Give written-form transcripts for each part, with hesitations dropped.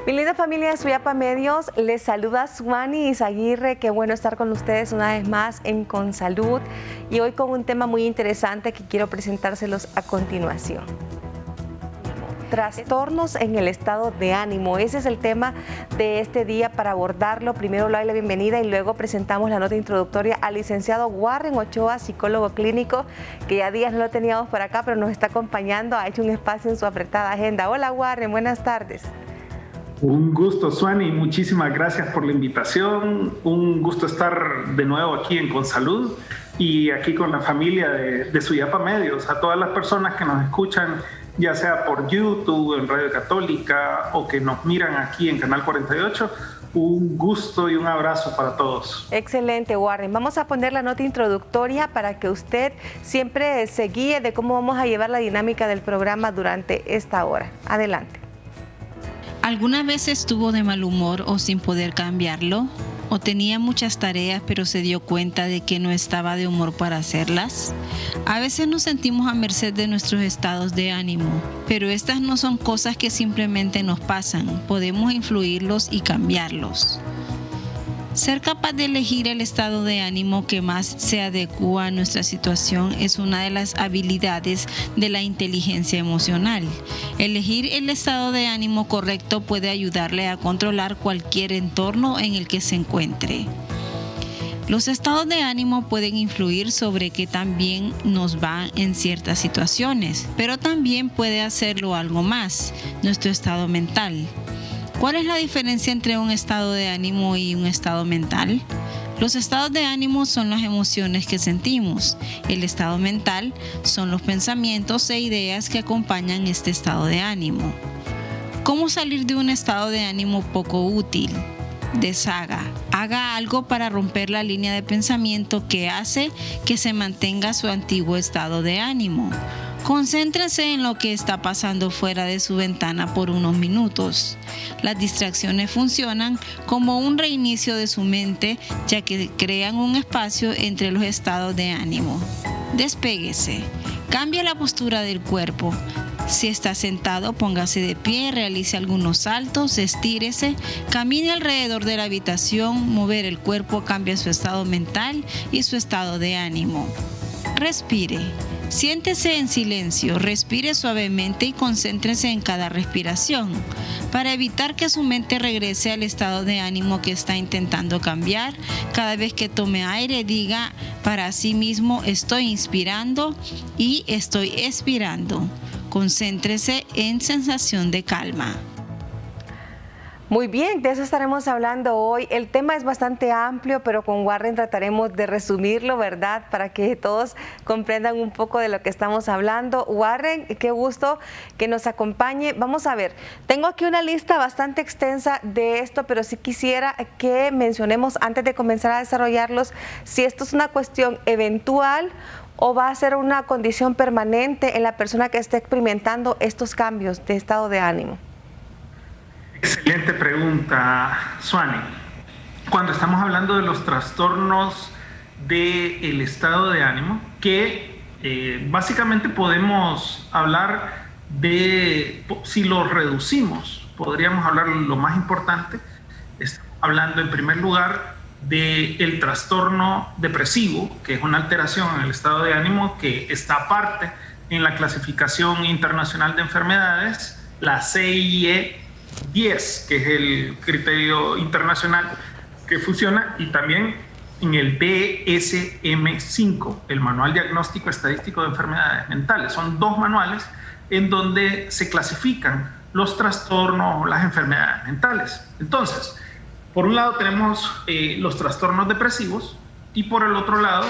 Mi linda familia de Suyapa Medios, les saluda Suani Izaguirre. Qué bueno estar con ustedes una vez más en Consalud y hoy con un tema muy interesante que quiero presentárselos a continuación. Trastornos en el estado de ánimo. Ese es el tema de este día. Para abordarlo, primero le doy la bienvenida y luego presentamos la nota introductoria al licenciado Warren Ochoa, psicólogo clínico, que ya días no lo teníamos por acá, pero nos está acompañando, ha hecho un espacio en su apretada agenda. Hola Warren, buenas tardes. Un gusto, Suani, muchísimas gracias por la invitación. Un gusto estar de nuevo aquí en Consalud y aquí con la familia de Suyapa Medios. A todas las personas que nos escuchan, ya sea por YouTube, en Radio Católica o que nos miran aquí en Canal 48, un gusto y un abrazo para todos. Excelente, Warren. Vamos a poner la nota introductoria para que usted siempre se guíe de cómo vamos a llevar la dinámica del programa durante esta hora. Adelante. ¿Alguna vez estuvo de mal humor o sin poder cambiarlo? ¿O tenía muchas tareas pero se dio cuenta de que no estaba de humor para hacerlas? A veces nos sentimos a merced de nuestros estados de ánimo, pero estas no son cosas que simplemente nos pasan, podemos influirlos y cambiarlos. Ser capaz de elegir el estado de ánimo que más se adecua a nuestra situación es una de las habilidades de la inteligencia emocional. Elegir el estado de ánimo correcto puede ayudarle a controlar cualquier entorno en el que se encuentre. Los estados de ánimo pueden influir sobre qué tan bien nos va en ciertas situaciones, pero también puede hacerlo algo más, nuestro estado mental. ¿Cuál es la diferencia entre un estado de ánimo y un estado mental? Los estados de ánimo son las emociones que sentimos. El estado mental son los pensamientos e ideas que acompañan este estado de ánimo. ¿Cómo salir de un estado de ánimo poco útil? Deshaga. Haga algo para romper la línea de pensamiento que hace que se mantenga su antiguo estado de ánimo. Concéntrese en lo que está pasando fuera de su ventana por unos minutos. Las distracciones funcionan como un reinicio de su mente, ya que crean un espacio entre los estados de ánimo. Despéguese. Cambie la postura del cuerpo. Si está sentado, póngase de pie, realice algunos saltos, estírese, camine alrededor de la habitación. Mover el cuerpo cambia su estado mental y su estado de ánimo. Respire. Siéntese en silencio, respire suavemente y concéntrese en cada respiración. Para evitar que su mente regrese al estado de ánimo que está intentando cambiar, cada vez que tome aire diga para sí mismo: estoy inspirando y estoy expirando. Concéntrese en sensación de calma. Muy bien, de eso estaremos hablando hoy. El tema es bastante amplio, pero con Warren trataremos de resumirlo, ¿verdad? Para que todos comprendan un poco de lo que estamos hablando. Warren, qué gusto que nos acompañe. Vamos a ver, tengo aquí una lista bastante extensa de esto, pero sí quisiera que mencionemos antes de comenzar a desarrollarlos si esto es una cuestión eventual o va a ser una condición permanente en la persona que esté experimentando estos cambios de estado de ánimo. Excelente pregunta, Suani. Cuando estamos hablando de los trastornos del estado de ánimo, que básicamente podemos hablar de, si los reducimos, podríamos hablar lo más importante, estamos hablando en primer lugar del trastorno depresivo, que es una alteración en el estado de ánimo que está aparte en la clasificación internacional de enfermedades, la CIE-10, que es el criterio internacional que funciona, y también en el DSM-5, el Manual Diagnóstico Estadístico de Enfermedades Mentales. Son dos manuales en donde se clasifican los trastornos o las enfermedades mentales. Entonces, por un lado tenemos los trastornos depresivos y por el otro lado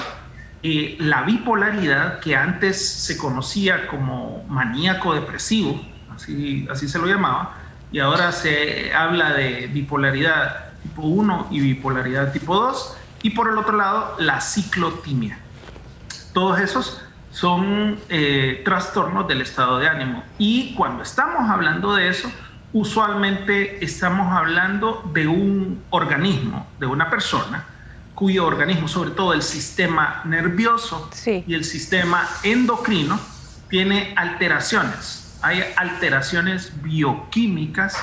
la bipolaridad, que antes se conocía como maníaco depresivo, así se lo llamaba, y ahora se habla de bipolaridad tipo 1 y bipolaridad tipo 2, y por el otro lado la ciclotimia. Todos esos son trastornos del estado de ánimo, y cuando estamos hablando de eso, usualmente estamos hablando de un organismo, de una persona cuyo organismo, sobre todo el sistema nervioso y el sistema endocrino, tiene alteraciones. Hay alteraciones bioquímicas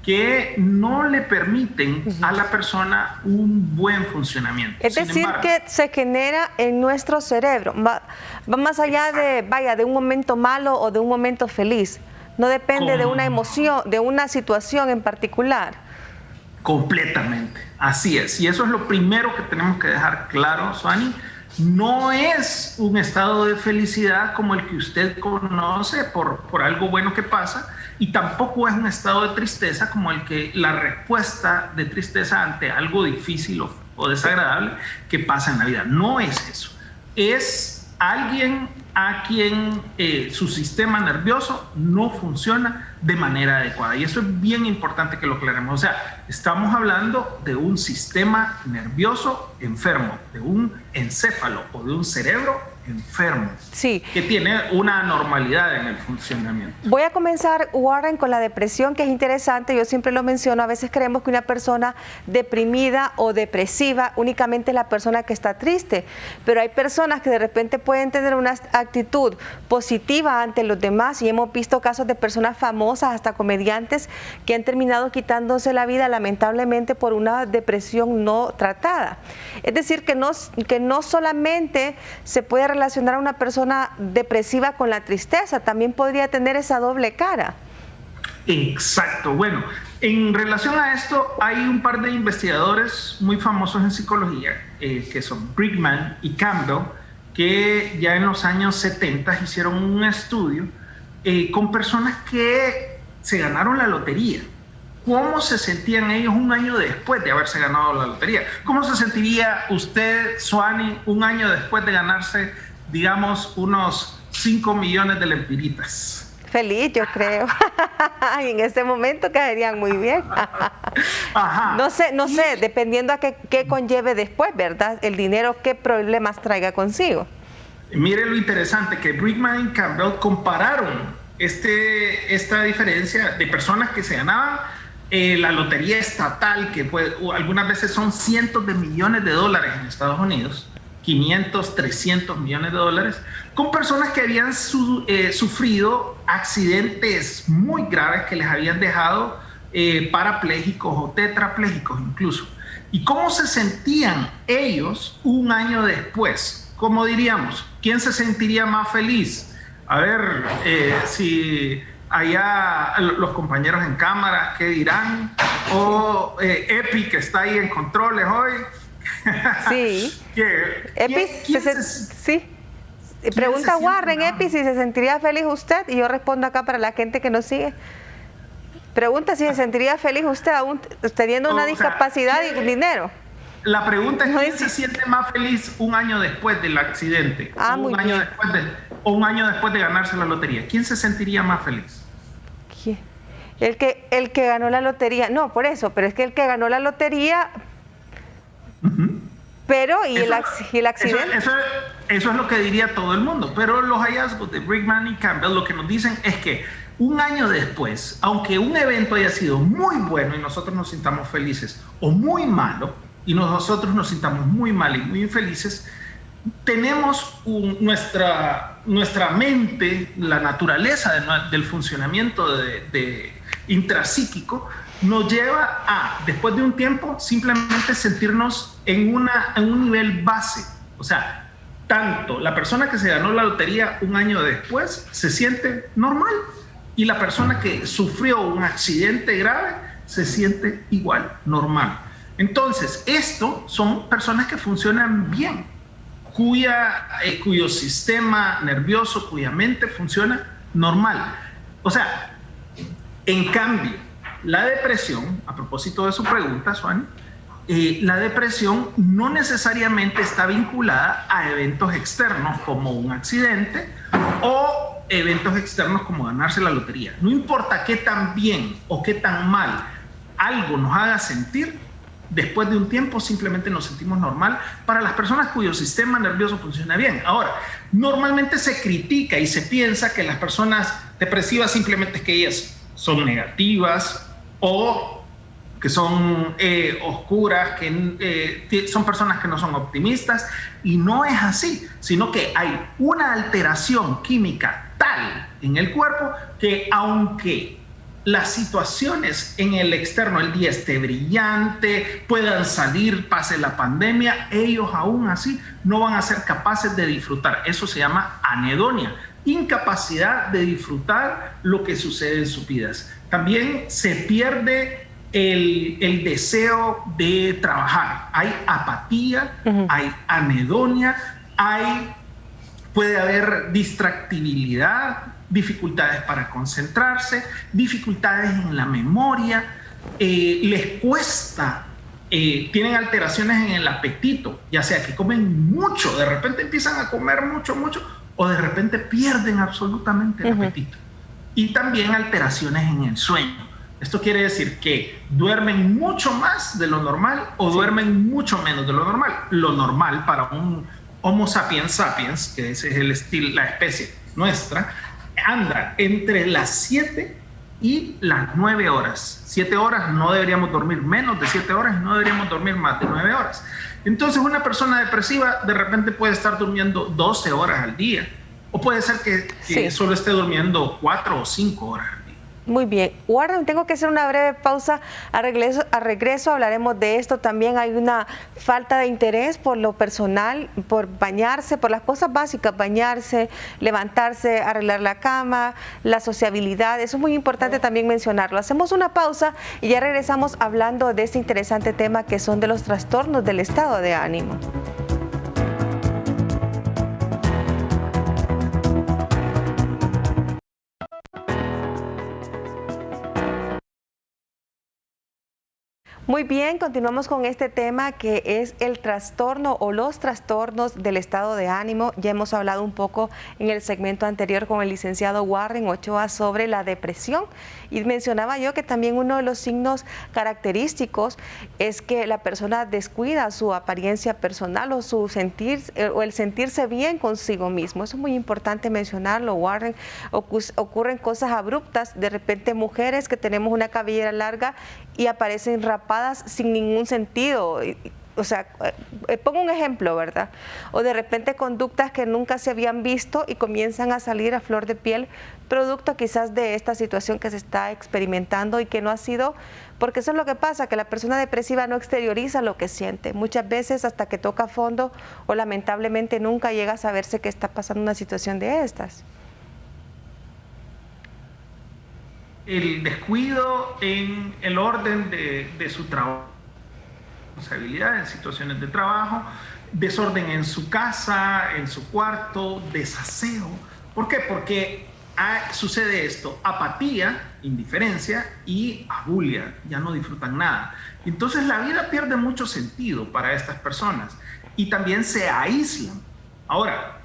que no le permiten a la persona un buen funcionamiento. Es decir, que se genera en nuestro cerebro, va más allá de un momento malo o de un momento feliz, no depende de una emoción, de una situación en particular. Completamente, así es, y eso es lo primero que tenemos que dejar claro, Suani. No es un estado de felicidad como el que usted conoce por algo bueno que pasa, y tampoco es un estado de tristeza como el que la respuesta de tristeza ante algo difícil o desagradable que pasa en la vida. No es eso. Es alguien a quien su sistema nervioso no funciona de manera adecuada. Y eso es bien importante que lo aclaremos. O sea, estamos hablando de un sistema nervioso enfermo, de un encéfalo o de un cerebro enfermo, sí, que tiene una anormalidad en el funcionamiento. Voy a comenzar, Warren, con la depresión, que es interesante. Yo siempre lo menciono. A veces creemos que una persona deprimida o depresiva únicamente es la persona que está triste, pero hay personas que de repente pueden tener una actitud positiva ante los demás, y hemos visto casos de personas famosas, hasta comediantes, que han terminado quitándose la vida lamentablemente por una depresión no tratada. Es decir, que no solamente se puede relacionar a una persona depresiva con la tristeza, también podría tener esa doble cara. Exacto. Bueno, en relación a esto, hay un par de investigadores muy famosos en psicología, que son Brickman y Campbell, que ya en los años 70 hicieron un estudio con personas que se ganaron la lotería. ¿Cómo se sentían ellos un año después de haberse ganado la lotería? ¿Cómo se sentiría usted, Suani, un año después de ganarse, digamos, unos 5 millones de lempiritas? Feliz, yo creo. Y en este momento caerían muy bien. Ajá. No sé, dependiendo a qué conlleve después, ¿verdad? El dinero, qué problemas traiga consigo. Mire lo interesante, que Brickman y Campbell compararon esta diferencia de personas que se ganaban la lotería estatal, que algunas veces son cientos de millones de dólares en Estados Unidos, 500, 300 millones de dólares, con personas que habían sufrido accidentes muy graves que les habían dejado parapléjicos o tetraplégicos incluso. ¿Y cómo se sentían ellos un año después? ¿Cómo diríamos? ¿Quién se sentiría más feliz? A ver, si allá los compañeros en cámara, ¿qué dirán? O Epi, que está ahí en controles hoy. Sí. Epi, sí. Pregunta Warren, Epi, si se sentiría feliz usted, y yo respondo acá para la gente que nos sigue. Pregunta si se sentiría feliz usted aún teniendo una discapacidad y dinero. La pregunta es, ¿quién se siente más feliz un año después del accidente? Muy bien. O un año después de ganarse la lotería. ¿Quién se sentiría más feliz? ¿Quién? El que ganó la lotería. No, por eso, pero es que el que ganó la lotería... Pero, el accidente? Eso es lo que diría todo el mundo. Pero los hallazgos de Brickman y Campbell lo que nos dicen es que un año después, aunque un evento haya sido muy bueno y nosotros nos sintamos felices, o muy malo, y nosotros nos sintamos muy mal y muy infelices, tenemos nuestra mente, la naturaleza del funcionamiento intrapsíquico, nos lleva a, después de un tiempo, simplemente sentirnos en un nivel base. O sea, tanto la persona que se ganó la lotería un año después se siente normal, y la persona que sufrió un accidente grave se siente igual, normal. Entonces, esto son personas que funcionan bien, cuyo sistema nervioso, cuya mente funciona normal. O sea, en cambio, la depresión, a propósito de su pregunta, Suani, la depresión no necesariamente está vinculada a eventos externos como un accidente o eventos externos como ganarse la lotería. No importa qué tan bien o qué tan mal algo nos haga sentir, después de un tiempo simplemente nos sentimos normal para las personas cuyo sistema nervioso funciona bien. Ahora, normalmente se critica y se piensa que las personas depresivas simplemente es que ellas son negativas o que son oscuras, que son personas que no son optimistas, y no es así, sino que hay una alteración química tal en el cuerpo que aunque las situaciones en el externo, el día esté brillante, puedan salir, pase la pandemia, ellos aún así no van a ser capaces de disfrutar. Eso se llama anedonia, incapacidad de disfrutar lo que sucede en sus vidas. También se pierde el deseo de trabajar. Hay apatía, hay anedonia, puede haber distractibilidad, dificultades para concentrarse, dificultades en la memoria, les cuesta, tienen alteraciones en el apetito, ya sea que comen mucho, de repente empiezan a comer mucho, o de repente pierden absolutamente el apetito. Y también alteraciones en el sueño. Esto quiere decir que duermen mucho más de lo normal o duermen mucho menos de lo normal. Lo normal para un Homo sapiens sapiens, que ese es el estilo, la especie nuestra, anda entre las 7 y las 9 horas. 7 horas, no deberíamos dormir menos de 7 horas, no deberíamos dormir más de 9 horas. Entonces una persona depresiva de repente puede estar durmiendo 12 horas al día, o puede ser que solo esté durmiendo 4 o 5 horas al día. Muy bien. Warren, tengo que hacer una breve pausa. A regreso hablaremos de esto. También hay una falta de interés por lo personal, por bañarse, por las cosas básicas, bañarse, levantarse, arreglar la cama, la sociabilidad. Eso es muy importante también mencionarlo. Hacemos una pausa y ya regresamos hablando de este interesante tema que son de los trastornos del estado de ánimo. Muy bien, continuamos con este tema que es el trastorno o los trastornos del estado de ánimo. Ya hemos hablado un poco en el segmento anterior con el licenciado Warren Ochoa sobre la depresión y mencionaba yo que también uno de los signos característicos es que la persona descuida su apariencia personal o su el sentirse bien consigo mismo. Eso es muy importante mencionarlo, Warren. Ocurren cosas abruptas, de repente mujeres que tenemos una cabellera larga y aparecen rapadas sin ningún sentido. O sea, pongo un ejemplo, ¿verdad? O de repente conductas que nunca se habían visto y comienzan a salir a flor de piel, producto quizás de esta situación que se está experimentando y que no ha sido, porque eso es lo que pasa, que la persona depresiva no exterioriza lo que siente. Muchas veces hasta que toca fondo o lamentablemente nunca llega a saberse que está pasando una situación de estas. El descuido en el orden de su trabajo, responsabilidad en situaciones de trabajo, desorden en su casa, en su cuarto, desaseo. ¿Por qué? Porque sucede esto: apatía, indiferencia y abulia, ya no disfrutan nada. Entonces la vida pierde mucho sentido para estas personas y también se aíslan. Ahora,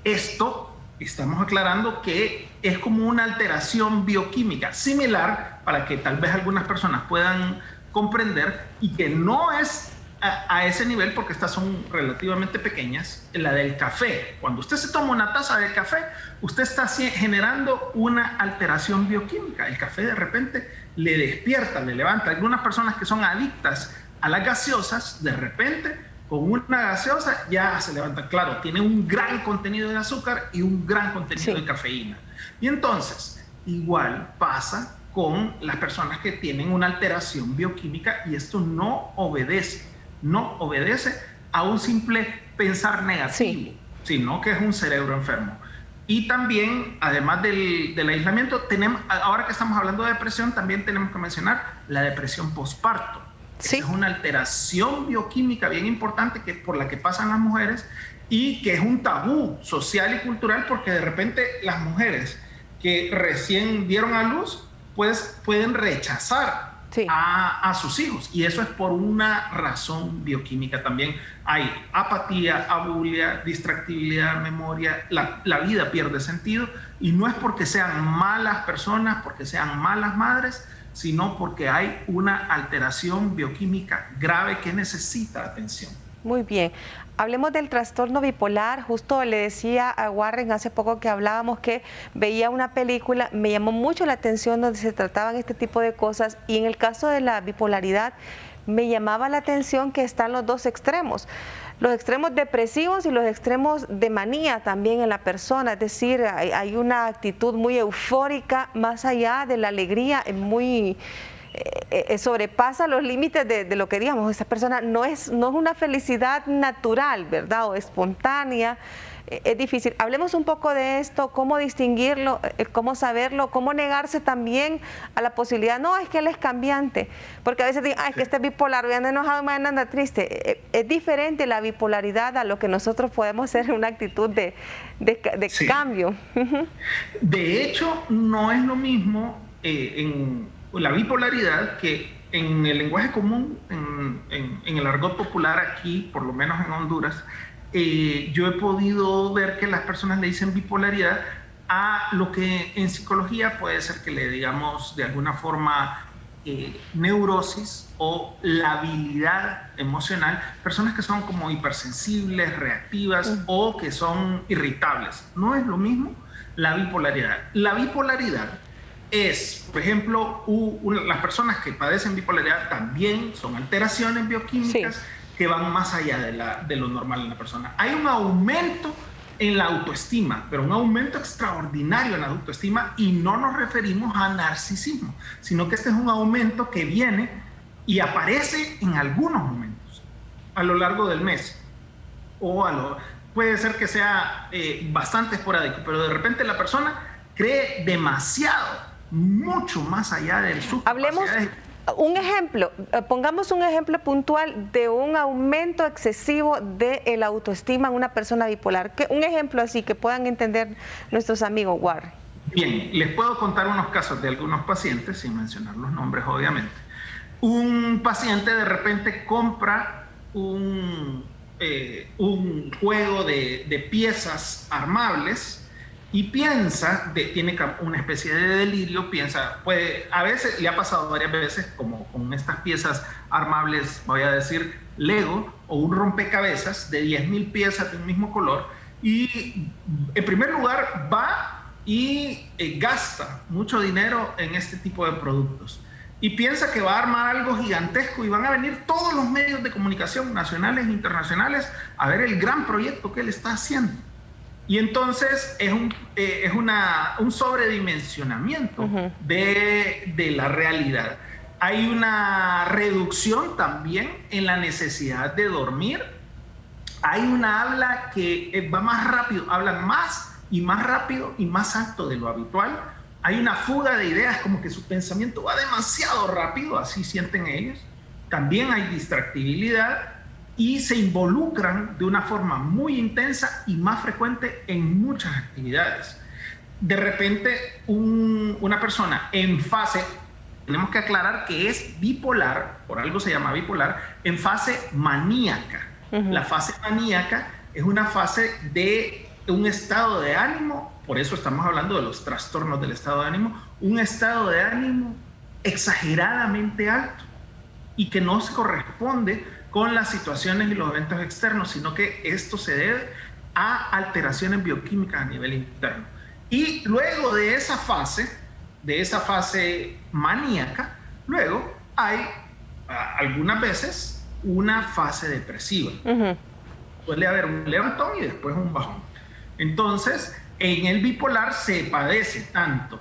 esto estamos aclarando que es como una alteración bioquímica similar, para que tal vez algunas personas puedan comprender, y que no es a ese nivel porque estas son relativamente pequeñas, la del café. Cuando usted se toma una taza de café, usted está generando una alteración bioquímica. El café de repente le despierta, le levanta. Algunas personas que son adictas a las gaseosas, de repente con una gaseosa ya se levanta. Claro, tiene un gran contenido de azúcar y un gran contenido de cafeína. Y entonces, igual pasa con las personas que tienen una alteración bioquímica, y esto no obedece a un simple pensar negativo, sino que es un cerebro enfermo. Y también, además del aislamiento, ahora que estamos hablando de depresión, también tenemos que mencionar la depresión posparto. Es una alteración bioquímica bien importante por la que pasan las mujeres, y que es un tabú social y cultural, porque de repente las mujeres que recién dieron a luz pues pueden rechazar a sus hijos, y eso es por una razón bioquímica. También hay apatía, abulia, distractibilidad, memoria, la vida pierde sentido, y no es porque sean malas personas, porque sean malas madres, sino porque hay una alteración bioquímica grave que necesita atención. Muy bien. Hablemos del trastorno bipolar. Justo le decía a Warren hace poco que hablábamos que veía una película, me llamó mucho la atención donde se trataban este tipo de cosas, y en el caso de la bipolaridad me llamaba la atención que están los dos extremos. los extremos depresivos y los extremos de manía también en la persona, es decir, hay una actitud muy eufórica más allá de la alegría, muy sobrepasa los límites de lo que digamos, esa persona no es una felicidad natural, ¿verdad? O espontánea. Es difícil. Hablemos un poco de esto, cómo distinguirlo, cómo saberlo, cómo negarse también a la posibilidad, no, es que él es cambiante, porque a veces dicen, es que este es bipolar, hoy anda enojado, mañana anda triste. Es diferente la bipolaridad a lo que nosotros podemos hacer en una actitud de cambio. De hecho, no es lo mismo en la bipolaridad que en el lenguaje común, en el argot popular aquí, por lo menos en Honduras. Yo he podido ver que las personas le dicen bipolaridad a lo que en psicología puede ser que le digamos de alguna forma neurosis o labilidad emocional, personas que son como hipersensibles, reactivas o que son irritables. No es lo mismo la bipolaridad. La bipolaridad es, por ejemplo, las personas que padecen bipolaridad también son alteraciones bioquímicas, sí, que van más allá de lo normal en la persona. Hay un aumento en la autoestima, pero un aumento extraordinario en la autoestima, y no nos referimos a narcisismo, sino que este es un aumento que viene y aparece en algunos momentos a lo largo del mes, puede ser que sea bastante esporádico, pero de repente la persona cree demasiado, mucho más allá de sus capacidades. Un ejemplo, pongamos un ejemplo puntual de un aumento excesivo de la autoestima en una persona bipolar. Un ejemplo así que puedan entender nuestros amigos, Warren. Bien, les puedo contar unos casos de algunos pacientes, sin mencionar los nombres obviamente. Un paciente de repente compra un juego de piezas armables y piensa, tiene una especie de delirio, a veces le ha pasado varias veces, como con estas piezas armables, voy a decir Lego, o un rompecabezas de 10,000 piezas de un mismo color, y en primer lugar va y gasta mucho dinero en este tipo de productos, y piensa que va a armar algo gigantesco y van a venir todos los medios de comunicación nacionales e internacionales a ver el gran proyecto que él está haciendo. Y entonces es un sobredimensionamiento de la realidad. Hay una reducción también en la necesidad de dormir. Hay una habla que va más rápido, hablan más y más rápido y más alto de lo habitual. Hay una fuga de ideas, como que su pensamiento va demasiado rápido, así sienten ellos. También hay distractibilidad. Y se involucran de una forma muy intensa y más frecuente en muchas actividades. De repente, una persona en fase, tenemos que aclarar que es bipolar, por algo se llama bipolar, en fase maníaca. La fase maníaca es una fase de un estado de ánimo, por eso estamos hablando de los trastornos del estado de ánimo, un estado de ánimo exageradamente alto y que no se corresponde con las situaciones y los eventos externos, sino que esto se debe a alteraciones bioquímicas a nivel interno. Y luego de esa fase maníaca, luego hay algunas veces una fase depresiva. Suele haber un levantón y después un bajón. Entonces, en el bipolar se padece tanto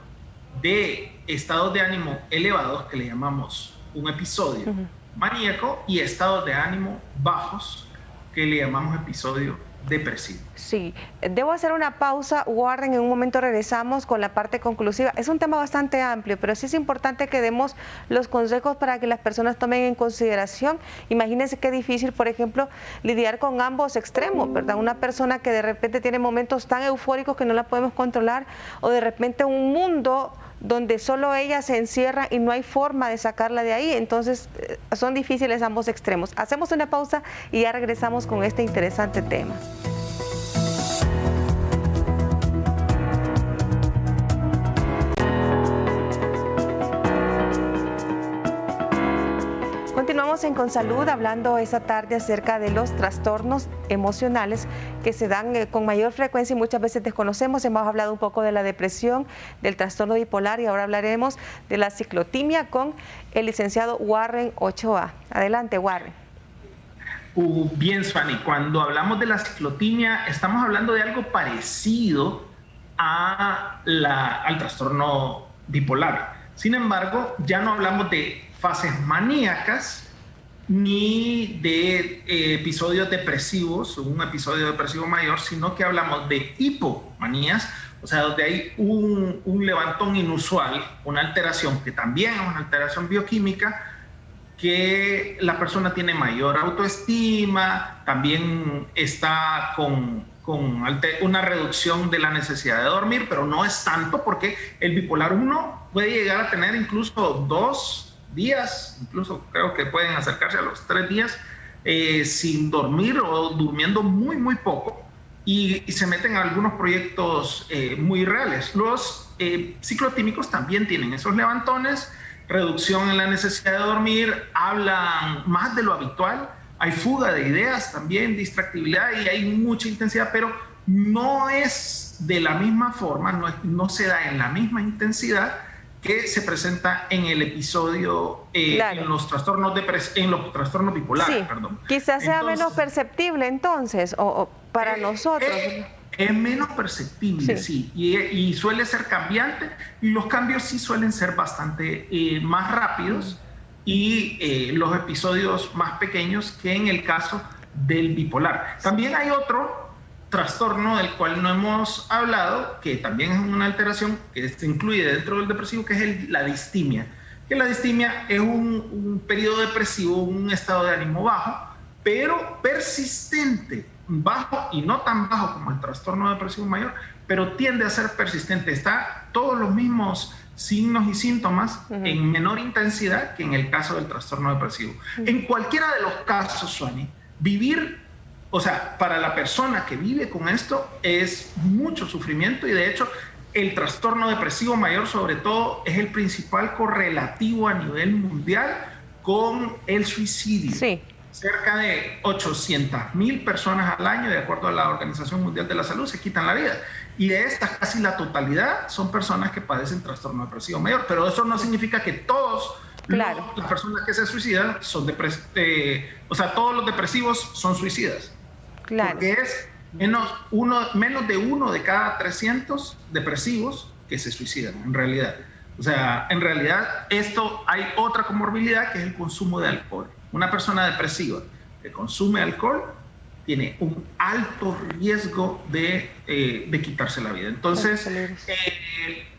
de estados de ánimo elevados, que le llamamos un episodio maníaco, y estados de ánimo bajos, que le llamamos episodio depresivo. Sí, debo hacer una pausa, Warren, en un momento regresamos con la parte conclusiva. Es un tema bastante amplio, pero sí es importante que demos los consejos para que las personas tomen en consideración. Imagínense qué difícil, por ejemplo, lidiar con ambos extremos, ¿verdad? Una persona que de repente tiene momentos tan eufóricos que no la podemos controlar, o de repente un mundo donde solo ella se encierra y no hay forma de sacarla de ahí. Entonces son difíciles ambos extremos. Hacemos una pausa y ya regresamos con este interesante tema. Continuamos en Consalud hablando esta tarde acerca de los trastornos emocionales que se dan con mayor frecuencia y muchas veces desconocemos. Hemos hablado un poco de la depresión, del trastorno bipolar, y ahora hablaremos de la ciclotimia con el licenciado Warren Ochoa. Adelante, Warren. Bien, Suani, cuando hablamos de la ciclotimia, estamos hablando de algo parecido al trastorno bipolar. Sin embargo, ya no hablamos de fases maníacas ni de episodios depresivos, un episodio depresivo mayor, sino que hablamos de hipomanías, o sea, donde hay un levantón inusual, una alteración que también es una alteración bioquímica, que la persona tiene mayor autoestima, también está con una reducción de la necesidad de dormir, pero no es tanto, porque el bipolar 1 puede llegar a tener incluso 2 días, incluso creo que pueden acercarse a los 3 días sin dormir o durmiendo muy, muy poco, y se meten a algunos proyectos muy reales. Los ciclotímicos también tienen esos levantones, reducción en la necesidad de dormir, hablan más de lo habitual, hay fuga de ideas también, distractibilidad, y hay mucha intensidad, pero no es de la misma forma, no se da en la misma intensidad que se presenta en el episodio, claro, en los trastornos bipolares. Sí, perdón. Quizás sea menos perceptible entonces, o para nosotros. Es menos perceptible, sí. Y suele ser cambiante, y los cambios sí suelen ser bastante más rápidos, y los episodios más pequeños que en el caso del bipolar. También hay otro trastorno del cual no hemos hablado, que también es una alteración que se incluye dentro del depresivo, que es la distimia. Que la distimia es un periodo depresivo, un estado de ánimo bajo, pero persistente, bajo y no tan bajo como el trastorno depresivo mayor, pero tiende a ser persistente. Está todos los mismos signos y síntomas en menor intensidad que en el caso del trastorno depresivo. En cualquiera de los casos, Suani, para la persona que vive con esto es mucho sufrimiento, y de hecho el trastorno depresivo mayor sobre todo es el principal correlativo a nivel mundial con el suicidio. Sí. Cerca de 800,000 personas al año, de acuerdo a la Organización Mundial de la Salud, se quitan la vida. Y de estas, casi la totalidad son personas que padecen trastorno depresivo mayor. Pero eso no significa que todos las personas que se suicidan son todos los depresivos son suicidas. Claro. Porque es menos de 1 de cada 300 depresivos que se suicidan, en realidad. O sea, en realidad hay otra comorbilidad, que es el consumo de alcohol. Una persona depresiva que consume alcohol tiene un alto riesgo de quitarse la vida. Entonces,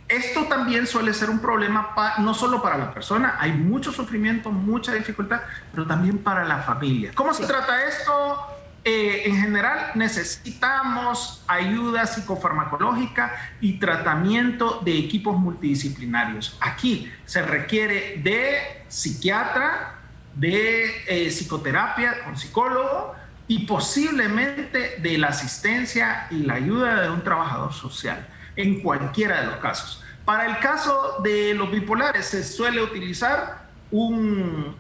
esto también suele ser un problema no solo para la persona, hay mucho sufrimiento, mucha dificultad, pero también para la familia. ¿Cómo se trata esto? En general, necesitamos ayuda psicofarmacológica y tratamiento de equipos multidisciplinarios. Aquí se requiere de psiquiatra, de psicoterapia con psicólogo, y posiblemente de la asistencia y la ayuda de un trabajador social, en cualquiera de los casos. Para el caso de los bipolares se suele utilizar un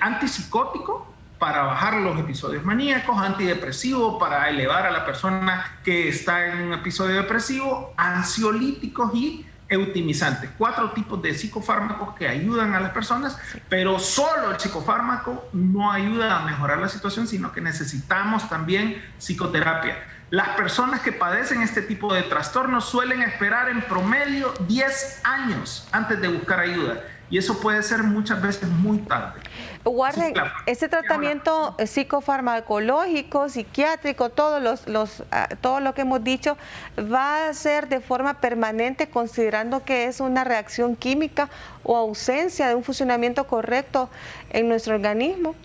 antipsicótico para bajar los episodios maníacos, antidepresivo para elevar a la persona que está en un episodio depresivo, ansiolíticos y eutimizantes. 4 tipos de psicofármacos que ayudan a las personas, pero solo el psicofármaco no ayuda a mejorar la situación, sino que necesitamos también psicoterapia. Las personas que padecen este tipo de trastornos suelen esperar en promedio 10 años antes de buscar ayuda, y eso puede ser muchas veces muy tarde. Warren, este tratamiento psicofarmacológico, psiquiátrico, todo lo que hemos dicho, ¿va a ser de forma permanente, considerando que es una reacción química o ausencia de un funcionamiento correcto en nuestro organismo?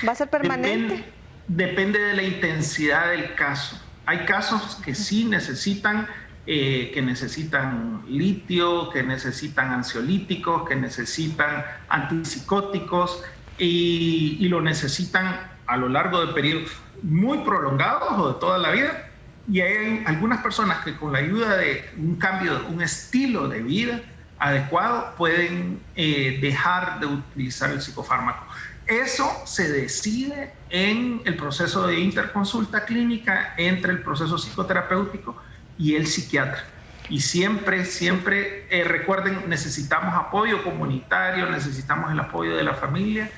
¿Va a ser permanente? Depende de la intensidad del caso. Hay casos que sí necesitan litio, que necesitan ansiolíticos, que necesitan antipsicóticos, y lo necesitan a lo largo de periodos muy prolongados o de toda la vida. Y hay algunas personas que con la ayuda de un cambio, un estilo de vida adecuado, pueden dejar de utilizar el psicofármaco. Eso se decide en el proceso de interconsulta clínica entre el proceso psicoterapéutico y el psiquiatra. Y siempre recuerden, necesitamos apoyo comunitario, necesitamos el apoyo de la familia,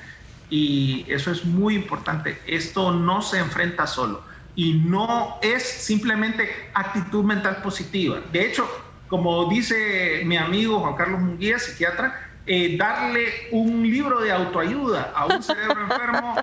Y eso es muy importante. Esto no se enfrenta solo y no es simplemente actitud mental positiva. De hecho, como dice mi amigo Juan Carlos Munguía, psiquiatra, darle un libro de autoayuda a un cerebro enfermo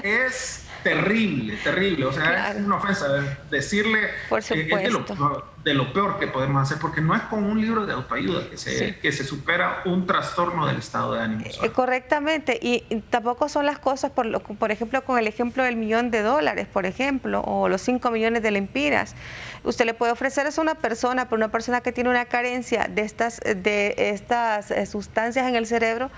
es terrible, terrible. O sea, claro, es una ofensa decirle. Por supuesto. De lo peor que podemos hacer, porque no es con un libro de autoayuda que se supera un trastorno del estado de ánimo. Correctamente, y tampoco son las cosas, por ejemplo, con el ejemplo del $1.000.000, por ejemplo, o los 5 millones de lempiras. Usted le puede ofrecer eso a una persona, pero una persona que tiene una carencia de estas sustancias en el cerebro,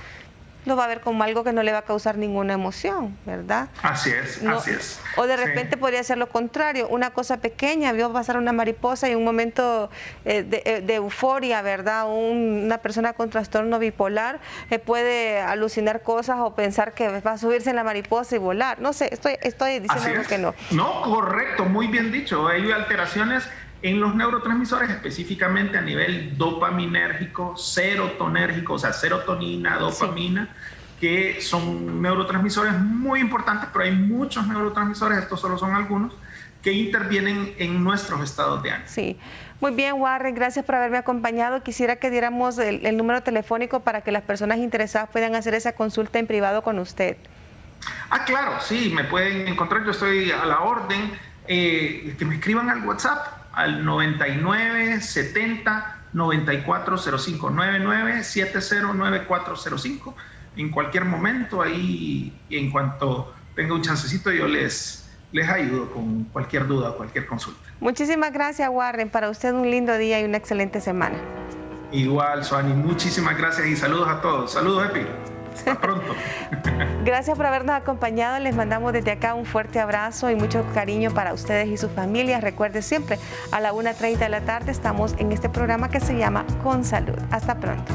lo va a ver como algo que no le va a causar ninguna emoción, ¿verdad? Así es, así es. O de repente podría ser lo contrario, una cosa pequeña, vio pasar una mariposa y en un momento de euforia, ¿verdad? Una persona con trastorno bipolar puede alucinar cosas o pensar que va a subirse en la mariposa y volar. No sé, estoy diciendo que no. No, correcto, muy bien dicho. Hay alteraciones en los neurotransmisores, específicamente a nivel dopaminérgico, serotonérgico, o sea, serotonina, dopamina, que son neurotransmisores muy importantes, pero hay muchos neurotransmisores, estos solo son algunos, que intervienen en nuestros estados de ánimo. Sí. Muy bien, Warren, gracias por haberme acompañado. Quisiera que diéramos el número telefónico para que las personas interesadas puedan hacer esa consulta en privado con usted. Ah, claro, sí, me pueden encontrar, yo estoy a la orden, que me escriban al WhatsApp, al 99 70 9405 99 70 9405. En cualquier momento, ahí, en cuanto tenga un chancecito, yo les ayudo con cualquier duda o cualquier consulta. Muchísimas gracias, Warren. Para usted un lindo día y una excelente semana. Igual, Suani, muchísimas gracias y saludos a todos. Saludos, Epi. Hasta pronto. Gracias por habernos acompañado. Les mandamos desde acá un fuerte abrazo y mucho cariño para ustedes y sus familias. Recuerde siempre, a la 1:30 de la tarde estamos en este programa que se llama Con Salud. Hasta pronto.